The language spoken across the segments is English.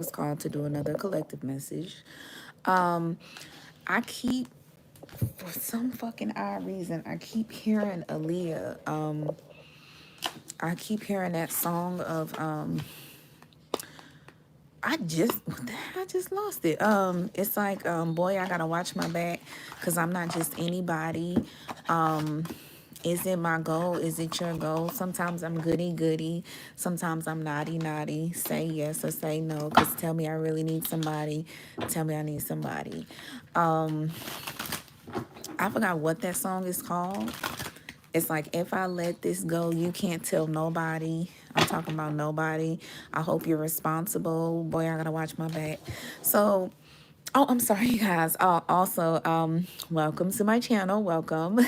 was called to do another collective message. Um, I keep, for some fucking odd reason, I keep hearing Aaliyah. I keep hearing that song of I just lost it. It's like boy, I gotta watch my back, cause I'm not just anybody. Um, is it my goal? Is it your goal? Sometimes I'm goody goody. Sometimes I'm naughty naughty. Say yes or say no. Cause tell me I really need somebody. Tell me I need somebody. Um, I forgot what that song is called. It's like, if I let this go, you can't tell nobody. I'm talking about nobody. I hope you're responsible. Boy, I gotta watch my back. So, oh, I'm sorry, you guys. Also, welcome to my channel. Welcome.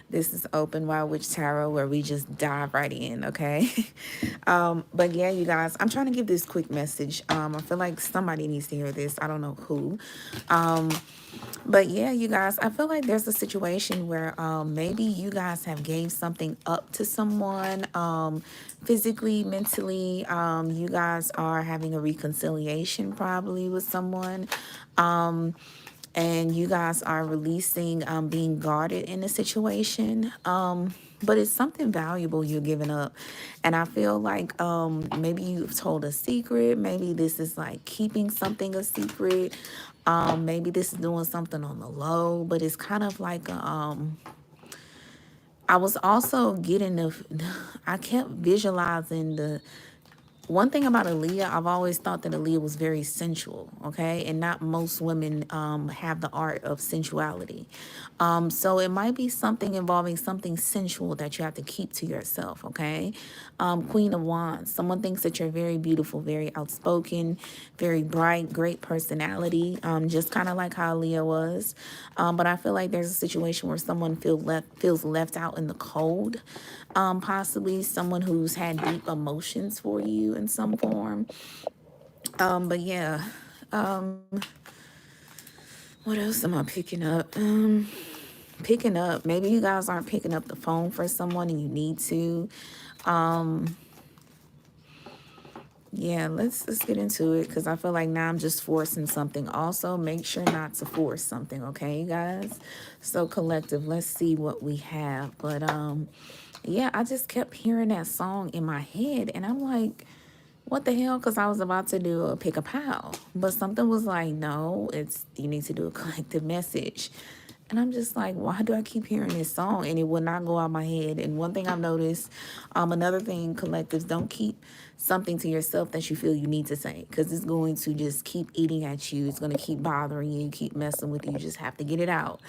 This is Openwidewitch Tarot, where we just dive right in, okay? But yeah, you guys, I'm trying to give this quick message. I feel like somebody needs to hear this. I don't know who. But yeah, you guys, I feel like there's a situation where maybe you guys have gave something up to someone, physically, mentally. You guys are having a reconciliation probably with someone. And you guys are releasing being guarded in a situation. But it's something valuable you're giving up. And I feel like maybe you've told a secret. Maybe this is like keeping something a secret. Maybe this is doing something on the low, but it's kind of like I was also getting I kept visualizing one thing about Aaliyah. I've always thought that Aaliyah was very sensual, okay? And not most women have the art of sensuality. So it might be something involving something sensual that you have to keep to yourself, okay? Queen of Wands. Someone thinks that you're very beautiful, very outspoken, very bright, great personality, just kind of like how Aaliyah was. But I feel like there's a situation where someone feels left out in the cold. Possibly someone who's had deep emotions for you in some form. But yeah, what else am I picking up? Picking up. Maybe you guys aren't picking up the phone for someone and you need to. Yeah, let's get into it, because I feel like now I'm just forcing something. Also, make sure not to force something, okay, you guys? So collective, let's see what we have. But yeah, I just kept hearing that song in my head, and I'm like, what the hell? Because I was about to do a pick a pal, but something was like, no, you need to do a collective message. And I'm just like, why do I keep hearing this song? And it will not go out my head. And one thing I've noticed, another thing, collectives, don't keep something to yourself that you feel you need to say, because it's going to just keep eating at you. It's going to keep bothering you, keep messing with you. You just have to get it out.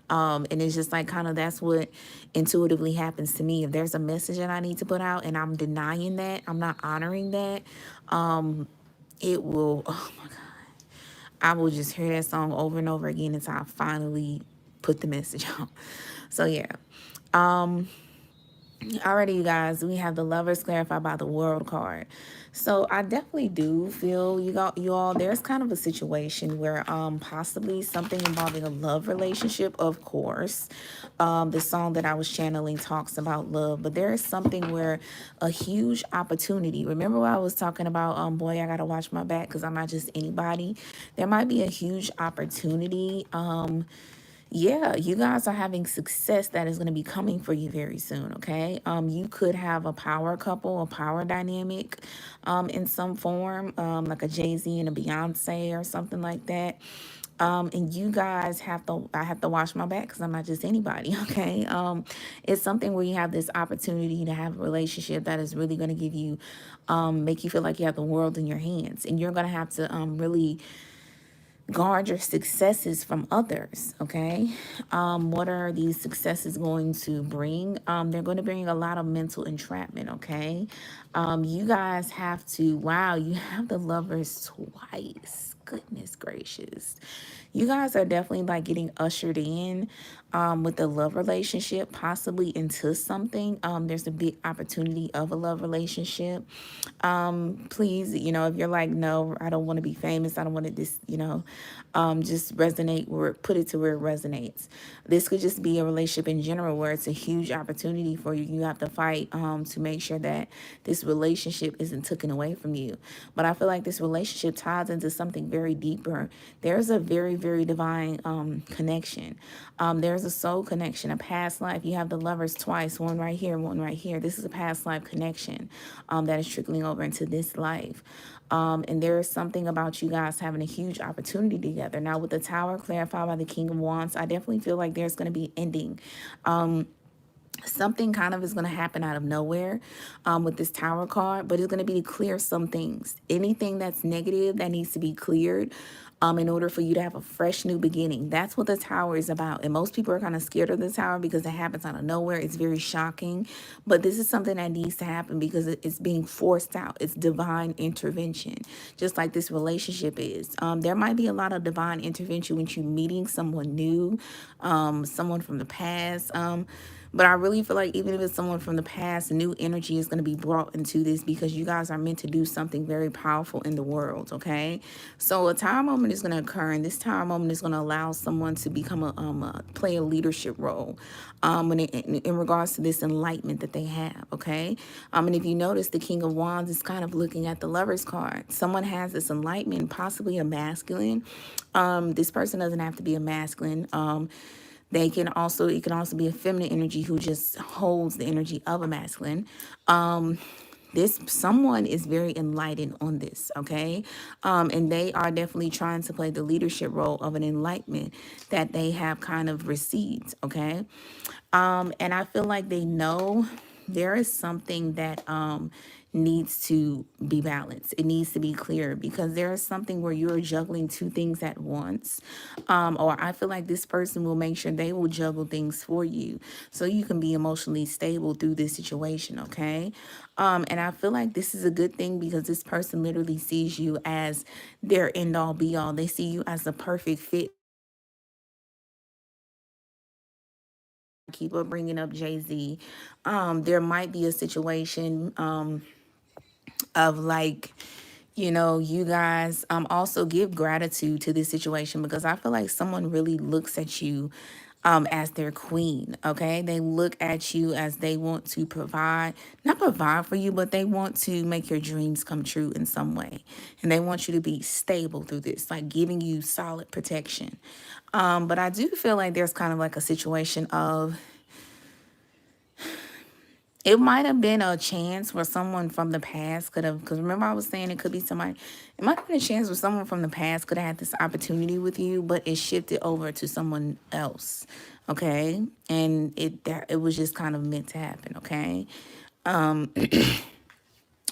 And it's just like kind of that's what intuitively happens to me. If there's a message that I need to put out and I'm denying that, I'm not honoring that, it will, oh my God, I will just hear that song over and over again until I finally put the message out. So yeah. Alrighty, you guys, we have the Lovers clarified by the World card. So I definitely do feel you all, there's kind of a situation where possibly something involving a love relationship, of course. The song that I was channeling talks about love, but there is something where a huge opportunity. Remember what I was talking about, boy, I gotta watch my back because I'm not just anybody. There might be a huge opportunity. Yeah, you guys are having success that is going to be coming for you very soon, okay? You could have a power couple, a power dynamic in some form, like a Jay-Z and a Beyonce or something like that. And you guys I have to watch my back because I'm not just anybody, okay? It's something where you have this opportunity to have a relationship that is really going to give you, make you feel like you have the world in your hands. And you're going to have to really guard your successes from others, okay? What are these successes going to bring? They're going to bring a lot of mental entrapment, okay? You guys have to, wow, you have the Lovers twice. Goodness gracious. You guys are definitely like getting ushered in with the love relationship, possibly into something. There's a big opportunity of a love relationship. Please, if you're like, no, I don't want to be famous, I don't want to this, Just resonate or put it to where it resonates. This could just be a relationship in general where it's a huge opportunity for you. You have to fight to make sure that this relationship isn't taken away from you. But I feel like this relationship ties into something very deeper. There's a very, very divine connection. There's a soul connection, a past life. You have the lovers twice, one right here, one right here. This is a past life connection that is trickling over into this life. And there is something about you guys having a huge opportunity together. Now, with the Tower clarified by the King of Wands, I definitely feel like there's going to be ending. Something kind of is going to happen out of nowhere with this Tower card, but it's going to be to clear some things. Anything that's negative that needs to be cleared in order for you to have a fresh new beginning. That's what the Tower is about. And most people are kind of scared of the Tower because it happens out of nowhere. It's very shocking. But this is something that needs to happen because it's being forced out. It's divine intervention, just like this relationship is. There might be a lot of divine intervention when you're meeting someone new, someone from the past. But I really feel like even if it's someone from the past, new energy is going to be brought into this because you guys are meant to do something very powerful in the world, okay? So a Tower moment is going to occur, and this Tower moment is going to allow someone to become play a leadership role in regards to this enlightenment that they have, okay? And if you notice, the King of Wands is kind of looking at the Lover's card. Someone has this enlightenment, possibly a masculine. This person doesn't have to be a masculine. It can also be a feminine energy who just holds the energy of a masculine. Someone is very enlightened on this, okay? And they are definitely trying to play the leadership role of an enlightenment that they have kind of received, okay? And I feel like they know there is something that needs to be balanced. It needs to be clear because there is something where you're juggling two things at once. Or I feel like this person will make sure they will juggle things for you so you can be emotionally stable through this situation, okay? And I feel like this is a good thing because this person literally sees you as their end all be all. They see you as the perfect fit. Keep up bringing up Jay-Z. There might be a situation of like, you guys also give gratitude to this situation because I feel like someone really looks at you as their queen, okay? They look at you as they want to not provide for you, but they want to make your dreams come true in some way. And they want you to be stable through this, like giving you solid protection. But I do feel like there's kind of like a situation of, it might have been a chance where someone from the past could have, because remember I was saying it could be somebody, it might have been a chance where someone from the past could have had this opportunity with you, but it shifted over to someone else, okay? And it was just kind of meant to happen, okay?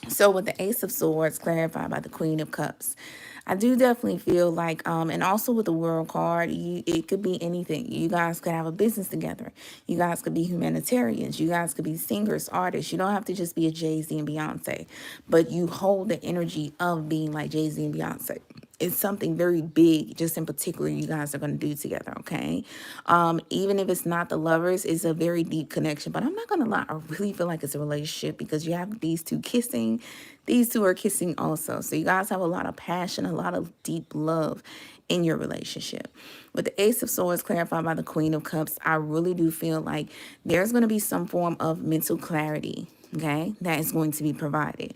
So with the Ace of Swords clarified by the Queen of Cups, I do definitely feel like, and also with the World card, it could be anything. You guys could have a business together. You guys could be humanitarians. You guys could be singers, artists. You don't have to just be a Jay-Z and Beyonce, but you hold the energy of being like Jay-Z and Beyonce. It's something very big, just in particular, you guys are going to do together, okay? Even if it's not the lovers, it's a very deep connection. But I'm not going to lie, I really feel like it's a relationship because you have these two kissing. These two are kissing also. So you guys have a lot of passion, a lot of deep love in your relationship. With the Ace of Swords clarified by the Queen of Cups, I really do feel like there's going to be some form of mental clarity, okay, that is going to be provided.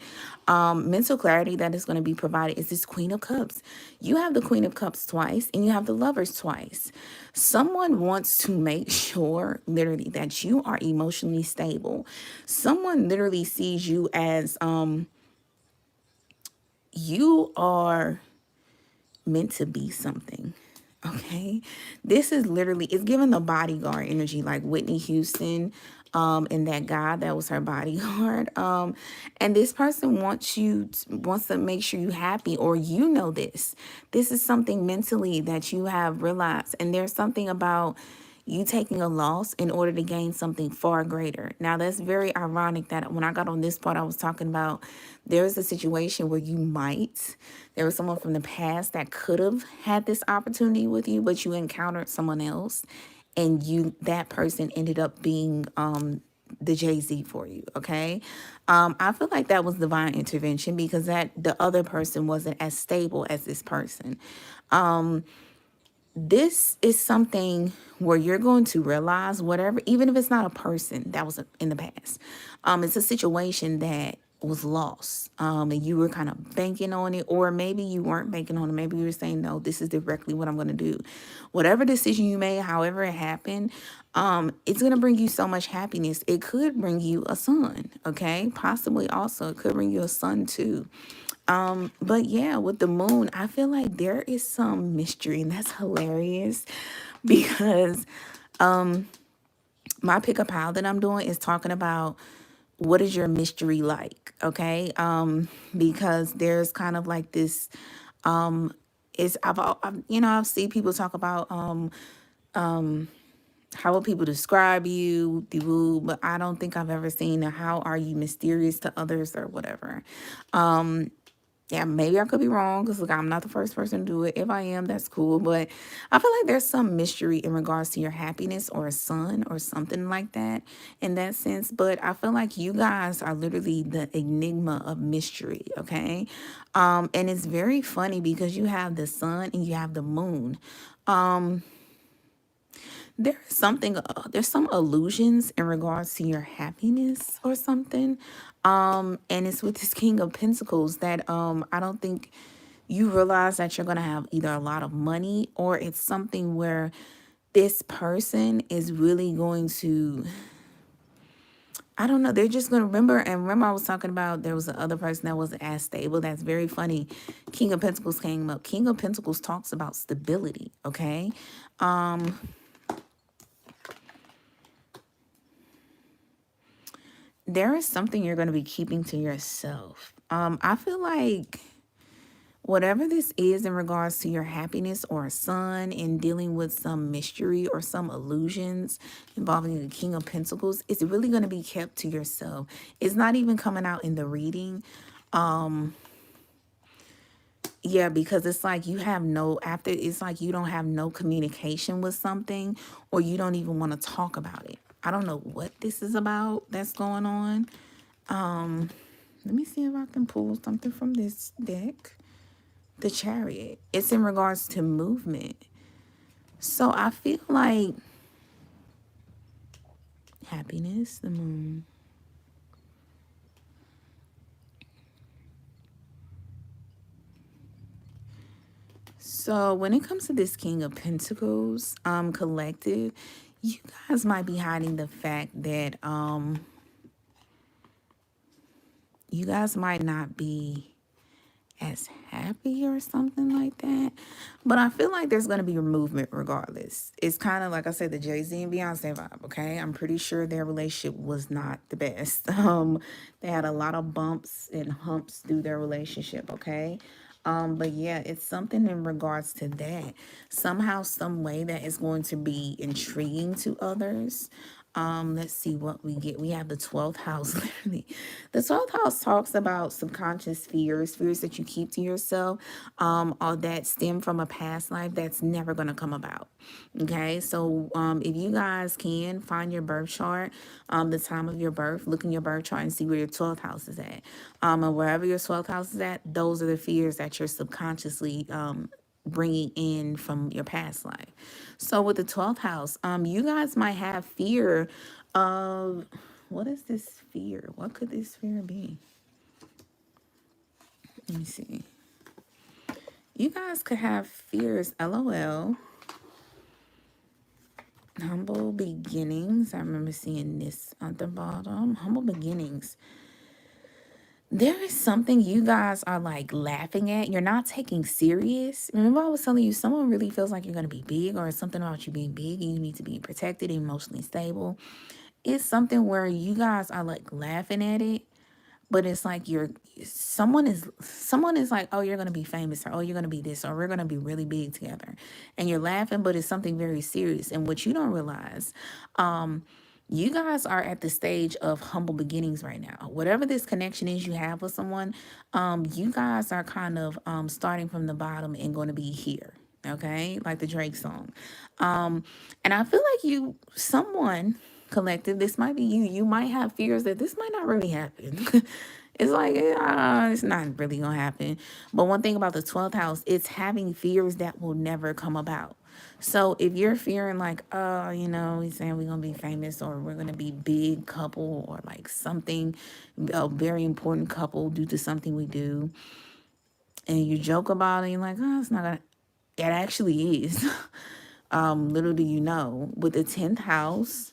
Mental clarity that is going to be provided is this Queen of Cups. You have the Queen of Cups twice and you have the Lovers twice. Someone wants to make sure literally that you are emotionally stable. Someone literally sees you as you are meant to be something. Okay, this is literally, it's giving the bodyguard energy, like Whitney Houston and that guy that was her bodyguard. And this person wants to make sure you're happy, or this is something mentally that you have realized, and there's something about you taking a loss in order to gain something far greater. Now, that's very ironic that when I got on this part, I was talking about there's a situation where there was someone from the past that could have had this opportunity with you, but you encountered someone else, and that person ended up being the Jay-Z for you, okay? I feel like that was divine intervention because that the other person wasn't as stable as this person. This is something where you're going to realize whatever, even if it's not a person that was in the past, it's a situation that was lost, and you were kind of banking on it, or maybe you weren't banking on it. Maybe you were saying, no, this is directly what I'm going to do. Whatever decision you made, however it happened, it's going to bring you so much happiness. It could bring you a son, okay? Possibly also it could bring you a son too. But yeah, with the moon, I feel like there is some mystery, and that's hilarious because my pickup pile that I'm doing is talking about what is your mystery like, okay? Because there's kind of like this, I've seen people talk about how will people describe you, but I don't think I've ever seen a how are you mysterious to others or whatever. Yeah, maybe I could be wrong because, look, I'm not the first person to do it. If I am, that's cool. But I feel like there's some mystery in regards to your happiness or a son or something like that in that sense. But I feel like you guys are literally the enigma of mystery, okay? And it's very funny because you have the sun and you have the moon. There's some illusions in regards to your happiness or something. And it's with this King of Pentacles that I don't think you realize that you're gonna have either a lot of money, or it's something where this person is really going to, I don't know, they're just going to remember I was talking about there was the other person that wasn't as stable. That's very funny. King of Pentacles came up. King of Pentacles talks about stability, okay? There is something you're going to be keeping to yourself. I feel like whatever this is in regards to your happiness or a son and dealing with some mystery or some illusions involving the King of Pentacles, it's really going to be kept to yourself. It's not even coming out in the reading. Yeah, because it's like you have it's like you don't have no communication with something, or you don't even want to talk about it. I don't know what this is about that's going on. Let me see if I can pull something from this deck. The Chariot. It's in regards to movement. So I feel like happiness, the moon. So when it comes to this King of Pentacles, collective, you guys might be hiding the fact that you guys might not be as happy or something like that. But I feel like there's going to be a movement regardless. It's kind of like I said, the Jay-Z and Beyonce vibe, okay? I'm pretty sure their relationship was not the best. They had a lot of bumps and humps through their relationship, okay? But yeah, it's something in regards to that. Somehow, some way that is going to be intriguing to others. Let's see what we get. We have the 12th house, literally. The 12th house talks about subconscious fears that you keep to yourself, or that stem from a past life that's never going to come about. Okay, so if you guys can find your birth chart, the time of your birth, look in your birth chart and see where your 12th house is at. And wherever your 12th house is at, those are the fears that you're subconsciously bringing in from your past life. So with the 12th house, you guys might have fear of, what is this fear? What could this fear be? Let me see. You guys could have fears, LOL. Humble beginnings. I remember seeing this at the bottom. Humble beginnings. There is something you guys are like laughing at. You're not taking serious. Remember I was telling you someone really feels like you're going to be big, or it's something about you being big and you need to be protected and emotionally stable. It's something where you guys are like laughing at it, but it's like someone is like, oh, you're going to be famous, or oh, you're going to be this, or we're going to be really big together. And you're laughing, but it's something very serious. And what you don't realize, you guys are at the stage of humble beginnings right now. Whatever this connection is you have with someone, you guys are kind of starting from the bottom and going to be here. Okay, like the Drake song. And I feel like someone collective, this might be you. You might have fears that this might not really happen. It's like, it's not really gonna happen. But one thing about the 12th house, it's having fears that will never come about. So if you're fearing like, he's saying we're gonna be famous or we're gonna be big couple or like something, a very important couple due to something we do, and you joke about it, you're like, oh, it's not gonna. It actually is. Little do you know, with the 10th house,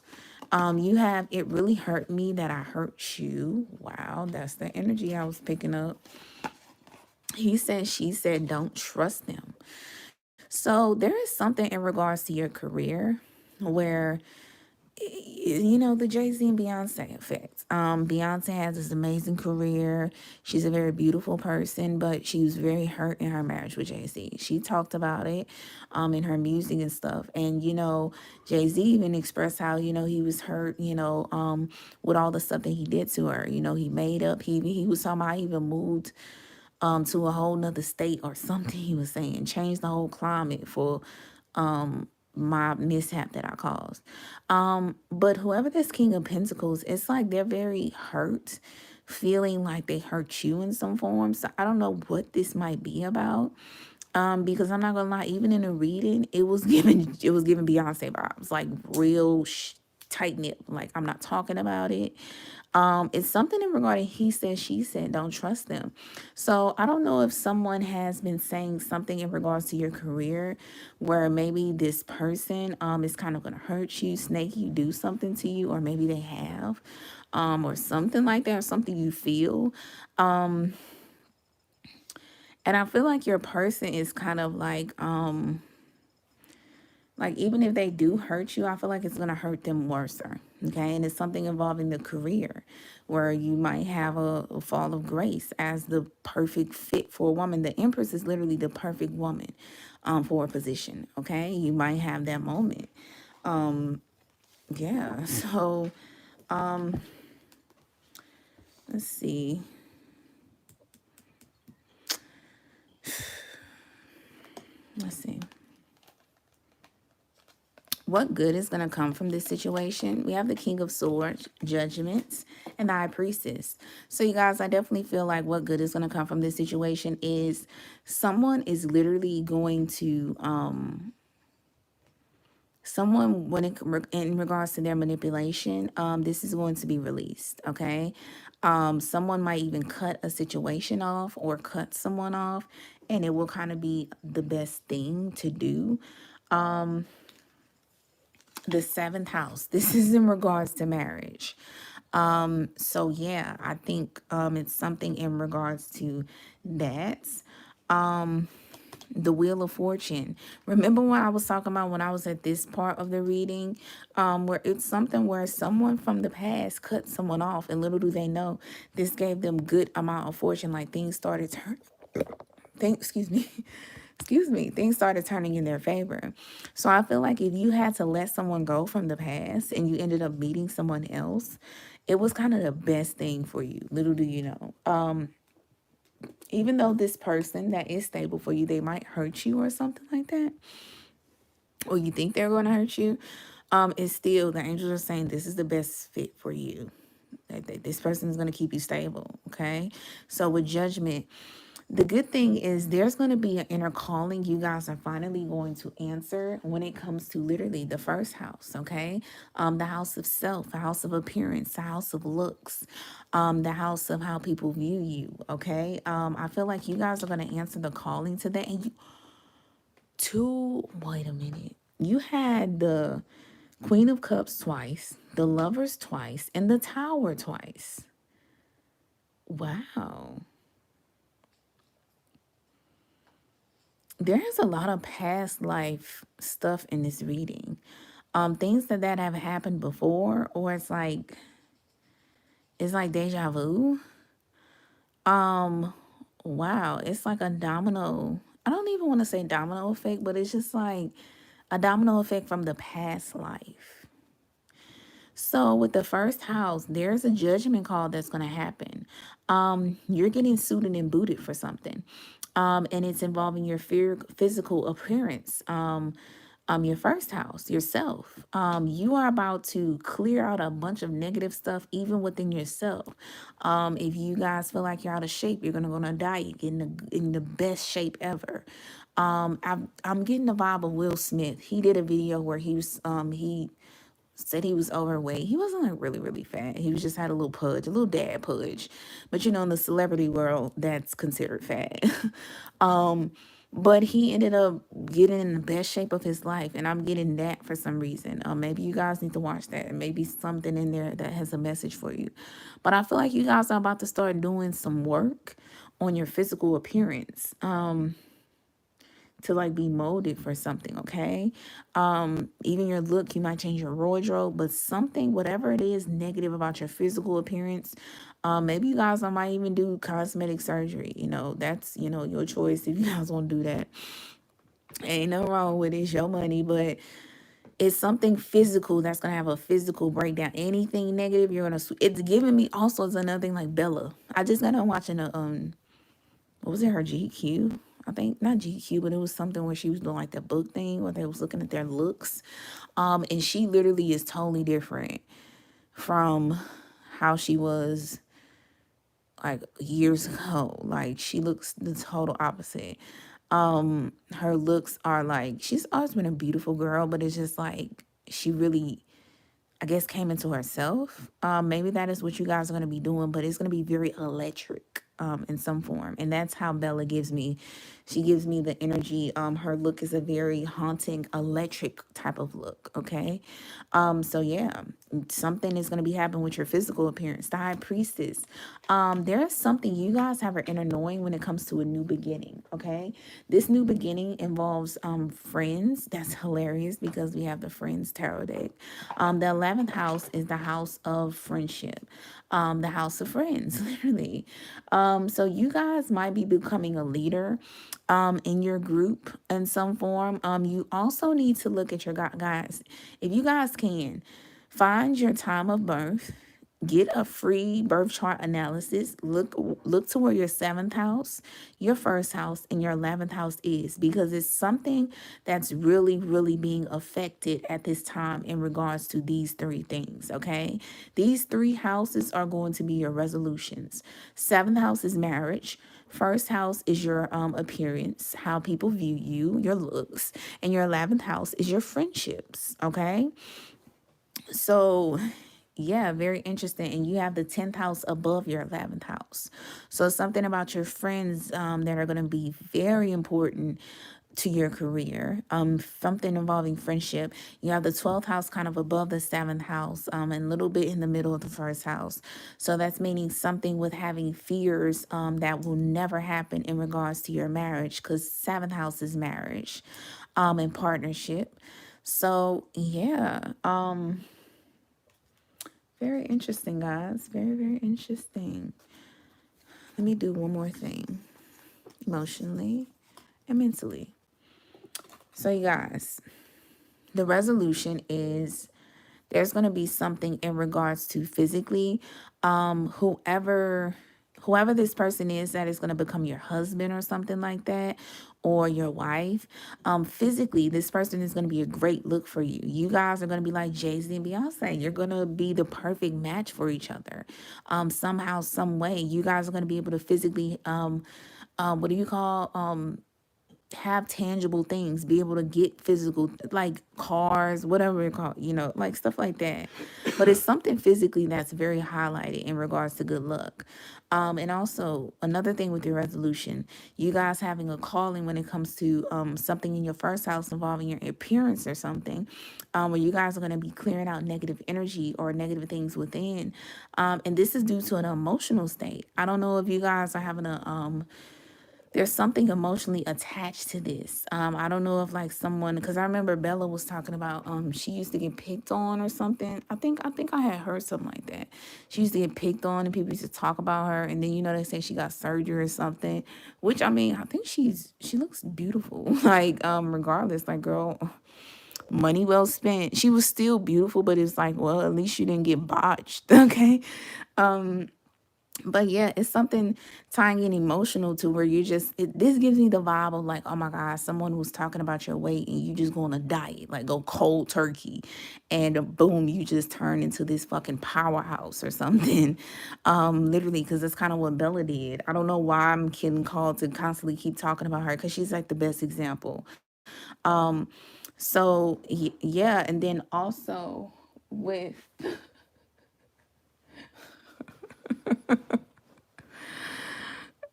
you have, it really hurt me that I hurt you. Wow, that's the energy I was picking up. He said, she said, don't trust them. So there is something in regards to your career where, the Jay-Z and Beyonce effect. Beyonce has this amazing career. She's a very beautiful person, but she was very hurt in her marriage with Jay-Z. She talked about it in her music and stuff. And, Jay-Z even expressed how, he was hurt, with all the stuff that he did to her. He made up, he was talking about, he even moved to a whole nother state or something. He was saying, changed the whole climate for my mishap that I caused. But whoever this King of Pentacles, it's like they're very hurt, feeling like they hurt you in some form. So I don't know what this might be about. Because I'm not gonna lie, even in the reading, it was giving Beyonce vibes, like real tight knit. Like, I'm not talking about it. It's something in regarding he said, she said, don't trust them. So I don't know if someone has been saying something in regards to your career where maybe this person is kind of going to hurt you, snake you, do something to you, or maybe they have, or something like that, or something you feel. And I feel like your person is kind of like even if they do hurt you, I feel like it's going to hurt them worse. Okay. And it's something involving the career where you might have a fall of grace as the perfect fit for a woman. The Empress is literally the perfect woman for a position. Okay. You might have that moment. Yeah. So let's see. Let's see. What good is going to come from this situation? We have the King of Swords, Judgments, and the High Priestess. So you guys, I definitely feel like what good is going to come from this situation is someone is literally going to, someone, when in regards to their manipulation, this is going to be released, okay? Someone might even cut a situation off or cut someone off, and it will kind of be the best thing to do. The 7th house, this is in regards to marriage. So yeah, I think it's something in regards to that. The Wheel of Fortune. Remember when I was talking about when I was at this part of the reading, where it's something where someone from the past cut someone off, and little do they know, this gave them good amount of fortune. Like things started things started turning in their favor. So I feel like if you had to let someone go from the past and you ended up meeting someone else, it was kind of the best thing for you. Little do you know. Even though this person that is stable for you, they might hurt you or something like that, or you think they're going to hurt you, it's still, the angels are saying this is the best fit for you. This person is going to keep you stable, okay? So with Judgment, the good thing is there's going to be an inner calling you guys are finally going to answer when it comes to literally the first house, okay? The house of self, the house of appearance, the house of looks, the house of how people view you, okay? I feel like you guys are going to answer the calling to that. And wait a minute. You had the Queen of Cups twice, the Lovers twice, and the Tower twice. Wow. There's a lot of past life stuff in this reading. Things that have happened before, or it's like deja vu. Wow, it's like a domino. I don't even want to say domino effect, but it's just like a domino effect from the past life. So with the first house, there's a judgment call that's going to happen. You're getting suited and booted for something. And it's involving your physical appearance. Your first house, yourself. You are about to clear out a bunch of negative stuff even within yourself. If you guys feel like you're out of shape, you're gonna go on a diet, get in the best shape ever. I'm getting the vibe of Will Smith. He did a video where he said he was overweight. He wasn't like really, really fat. He was just had a little pudge, a little dad pudge. But you know, in the celebrity world, that's considered fat. um, but he ended up getting in the best shape of his life, and I'm getting that for some reason. Maybe you guys need to watch that, and maybe something in there that has a message for you. But I feel like you guys are about to start doing some work on your physical appearance. To like be molded for something, okay? Even your look, you might change your wardrobe, but something, whatever it is negative about your physical appearance, maybe you guys might even do cosmetic surgery. You know, that's, you know, your choice if you guys want to do that. Ain't no wrong with it, it's your money, but it's something physical that's gonna have a physical breakdown. Anything negative, you're gonna, it's giving me also as another thing like Bella. I just got on watching a what was it, her GQ? I think not GQ, but it was something where she was doing like the book thing where they was looking at their looks. And she literally is totally different from how she was like years ago. Like she looks the total opposite. Her looks are like, she's always been a beautiful girl, but it's just like she really, I guess, came into herself. Maybe that is what you guys are going to be doing, but it's going to be very electric in some form. And that's how Bella gives me. She gives me the energy. Her look is a very haunting, electric type of look, okay? So yeah, something is going to be happening with your physical appearance. The High Priestess. There's something you guys have an inner knowing when it comes to a new beginning, okay? This new beginning involves friends. That's hilarious because we have the Friends Tarot deck. The 11th house is the house of friendship, the house of friends, literally. So you guys might be becoming a leader in your group in some form. You also need to look at your guys. If you guys can, find your time of birth. Get a free birth chart analysis. Look to where your 7th house, your 1st house, and your 11th house is, because it's something that's really, really being affected at this time in regards to these 3 things, okay? These 3 houses are going to be your resolutions. 7th house is marriage. 1st house is your appearance, how people view you, your looks, and your 11th house is your friendships, okay? So yeah, very interesting. And you have the 10th house above your 11th house. So something about your friends that are going to be very important to your career. Something involving friendship. You have the 12th house kind of above the 7th house, and a little bit in the middle of the 1st house. So that's meaning something with having fears that will never happen in regards to your marriage, because 7th house is marriage and partnership. So yeah, very interesting, guys. Very, very interesting. Let me do one more thing. Emotionally and mentally. So you guys, the resolution is there's going to be something in regards to physically. Whoever this person is that is going to become your husband or something like that, or your wife, physically, this person is going to be a great look for you. You guys are going to be like Jay-Z and Beyonce. You're going to be the perfect match for each other. Somehow, some way, you guys are going to be able to physically, what do you call, have tangible things, be able to get physical, like cars, whatever you call, you know, like stuff like that. But it's something physically that's very highlighted in regards to good luck. And also another thing with your resolution, you guys having a calling when it comes to something in your 1st house involving your appearance or something, where you guys are going to be clearing out negative energy or negative things within. And this is due to an emotional state. I don't know if you guys are having a there's something emotionally attached to this. I don't know if like someone, because I remember Bella was talking about she used to get picked on or something. I think I had heard something like that. She used to get picked on and people used to talk about her, and then you know they say she got surgery or something. Which I mean, I think she looks beautiful. Like regardless, like girl, money well spent. She was still beautiful, but it's like, well, at least you didn't get botched. Okay. But yeah, it's something tying in emotional to where you just, this gives me the vibe of like, oh my God, someone who's talking about your weight and you just go on a diet, like go cold turkey, and boom, you just turn into this fucking powerhouse or something. Literally, because that's kind of what Bella did. I don't know why I'm getting called to constantly keep talking about her, because she's like the best example. Um, so yeah, and then also with,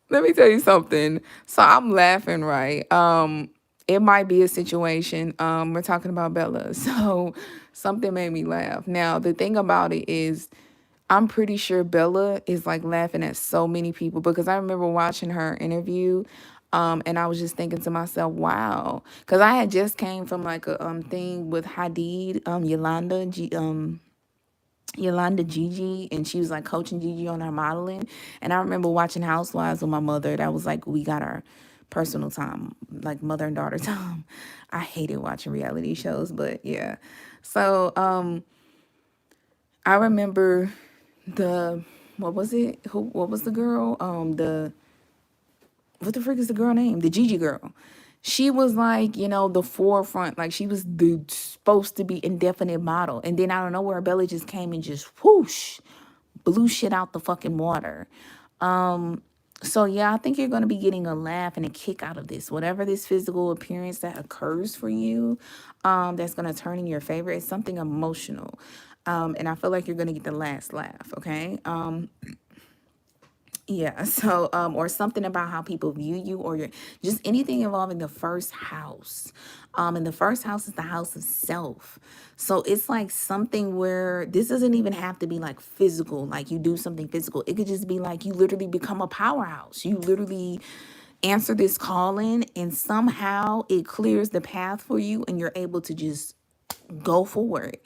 let me tell you something. So I'm laughing, right? It might be a situation. We're talking about Bella. So something made me laugh. Now, the thing about it is I'm pretty sure Bella is like laughing at so many people, because I remember watching her interview. And I was just thinking to myself, wow, because I had just came from like a thing with Hadid, Yolanda Gigi, and she was like coaching Gigi on her modeling. And I remember watching Housewives with my mother. That was like, we got our personal time, like mother and daughter time. I hated watching reality shows, but yeah. So I remember the, what was it? What was the girl? What the frick is the girl name? The Gigi girl. She was like, you know, the forefront. Like she was the supposed to be indefinite model. And then out of nowhere, Bella just came and just whoosh, blew shit out the fucking water. So yeah, I think you're going to be getting a laugh and a kick out of this. Whatever this physical appearance that occurs for you, that's going to turn in your favor, is something emotional. And I feel like you're going to get the last laugh, okay? Yeah, so or something about how people view you, or your, just anything involving the first house. And the first house is the house of self. So it's like something where this doesn't even have to be like physical, like you do something physical. It could just be like you literally become a powerhouse. You literally answer this calling, and somehow it clears the path for you, and you're able to just go forward,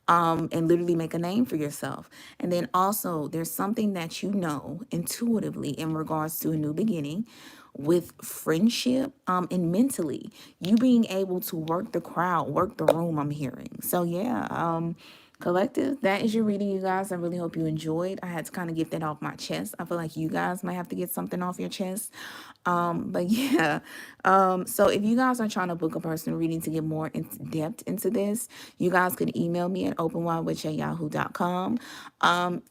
and literally make a name for yourself. And then also there's something that you know intuitively in regards to a new beginning with friendship, and mentally you being able to work the crowd, work the room, I'm hearing. So yeah, collective, that is your reading, you guys. I really hope you enjoyed. I had to kind of get that off my chest. I feel like you guys might have to get something off your chest. But yeah, so if you guys are trying to book a personal reading to get more in depth into this, you guys could email me at openwidewitch@yahoo.com.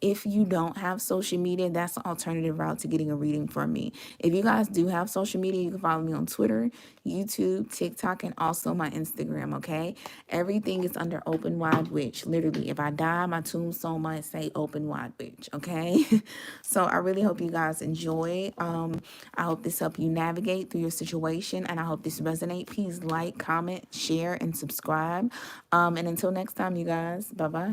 If you don't have social media, that's an alternative route to getting a reading from me. If you guys do have social media, you can follow me on Twitter, YouTube, TikTok, and also my Instagram, okay? Everything is under Open Wide Witch. Literally, if I die, my tombstone might say Open Wide Witch, okay? So I really hope you guys enjoy. I hope this helped you navigate through your situation, and I hope this resonates. Please like, comment, share, and subscribe. And until next time, you guys, bye-bye.